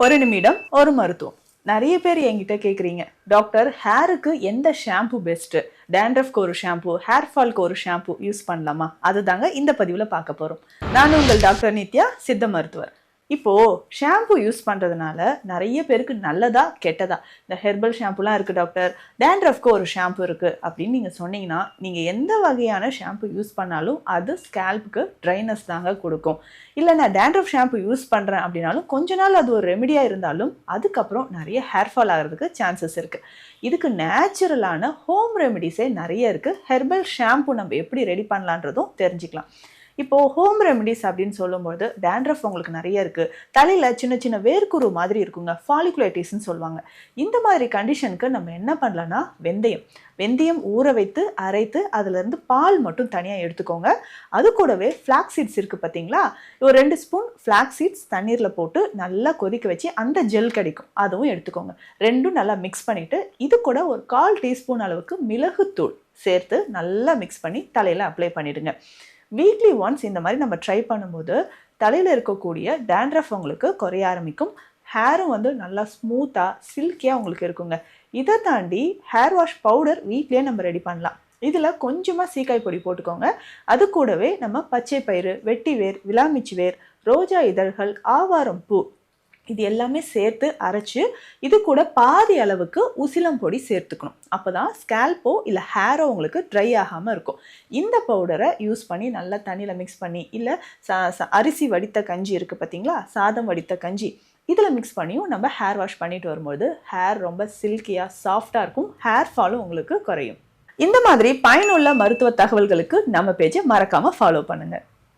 ஒரு நிமிடம் ஒரு மருத்துவம். நிறைய பேர் என்கிட்ட கேட்குறீங்க, டாக்டர் ஹேருக்கு எந்த ஷாம்பு பெஸ்ட்டு? டேண்ட்ரஃப்க்கு ஒரு ஷாம்பு, ஹேர் ஃபால்க்கு ஒரு ஷாம்பு யூஸ் பண்ணலாமா? அதுதாங்க இந்த பதிவில் பார்க்க போகிறோம். நான் உங்கள் டாக்டர் நித்யா, சித்த மருத்துவர். இப்போ ஷாம்பு யூஸ் பண்ணுறதுனால நிறைய பேருக்கு நல்லதா கெட்டதா? இந்த ஹெர்பல் ஷாம்புலாம் இருக்குது டாக்டர், டேண்ட்ரஃப்க்கு ஒரு ஷாம்பு இருக்குது அப்படின்னு நீங்கள் சொன்னீங்கன்னா, நீங்கள் எந்த வகையான ஷாம்பு யூஸ் பண்ணாலும் அது ஸ்கேல்ப்புக்கு ட்ரைனஸ் தாங்க கொடுக்கும். இல்லை நான் டேண்ட்ரஃப் ஷாம்பு யூஸ் பண்ணுறேன் அப்படின்னாலும் கொஞ்ச நாள் அது ஒரு ரெமிடியாக இருந்தாலும் அதுக்கப்புறம் நிறைய ஹேர் ஃபால் ஆகிறதுக்கு சான்சஸ் இருக்குது. இதுக்கு நேச்சுரலான ஹோம் ரெமெடிஸே நிறைய இருக்குது. ஹெர்பல் ஷாம்பு நம்ம எப்படி ரெடி பண்ணலான்றதும் தெரிஞ்சுக்கலாம். இப்போது ஹோம் ரெமெடிஸ் அப்படின்னு சொல்லும்போது டேண்ட்ரஃப் உங்களுக்கு நிறைய இருக்குது. தலையில் சின்ன சின்ன வேர்க்குரு மாதிரி இருக்குங்க, ஃபாலிகுலைட்டிஸ்ன்னு சொல்லுவாங்க. இந்த மாதிரி கண்டிஷனுக்கு நம்ம என்ன பண்ணலான்னா வெந்தயம் ஊற வைத்து அரைத்து அதுலேருந்து பால் மட்டும் தனியாக எடுத்துக்கோங்க. அது கூடவே ஃப்ளாக்ஸ் சீட்ஸ் இருக்குது பார்த்தீங்களா, ஒரு 2 ஸ்பூன் ஃப்ளாக்ஸ் சீட்ஸ் தண்ணீரில் போட்டு நல்லா கொதிக்க வச்சு அந்த ஜெல் கிடைக்கும், அதுவும் எடுத்துக்கோங்க. ரெண்டும் நல்லா மிக்ஸ் பண்ணிவிட்டு இது கூட ஒரு 1/4 டீஸ்பூன் அளவுக்கு மிளகுத்தூள் சேர்த்து நல்லா மிக்ஸ் பண்ணி தலையில் அப்ளை பண்ணிவிடுங்க. வீக்லி ஒன்ஸ் இந்த மாதிரி நம்ம ட்ரை பண்ணும்போது தலையில் இருக்கக்கூடிய டேண்ட்ரஃப் உங்களுக்கு குறைய ஆரம்பிக்கும். ஹேரும் நல்லா ஸ்மூத்தாக சில்கியாக உங்களுக்கு இருக்குங்க. இதை தாண்டி ஹேர் வாஷ் பவுடர் வீட்லேயே நம்ம ரெடி பண்ணலாம். இதில் கொஞ்சமாக சீக்காய் பொடி போட்டுக்கோங்க. அது கூடவே நம்ம பச்சை பயிறு, வெட்டி வேர், விளாமிச்சி வேர், ரோஜா இதழ்கள், ஆவாரம் பூ இது எல்லாமே சேர்த்து அரைச்சி இது கூட பாதி அளவுக்கு உசிலம் பொடி சேர்த்துக்கணும். அப்போ தான் ஸ்கேல்ப்போ இல்லை ஹேரோ உங்களுக்கு ட்ரை ஆகாமல் இருக்கும். இந்த பவுடரை யூஸ் பண்ணி நல்லா தண்ணியில் மிக்ஸ் பண்ணி, இல்லை அரிசி வடித்த கஞ்சி இருக்குது பார்த்தீங்களா, சாதம் வடித்த கஞ்சி, இதில் மிக்ஸ் பண்ணியும் நம்ம ஹேர் வாஷ் பண்ணிட்டு வரும்போது ஹேர் ரொம்ப சில்கியாக சாஃப்டாக இருக்கும். ஹேர் ஃபாலும் உங்களுக்கு குறையும். இந்த மாதிரி பயனுள்ள மருத்துவ தகவல்களுக்கு நம்ம பேஜை மறக்காமல் ஃபாலோ பண்ணுங்கள்.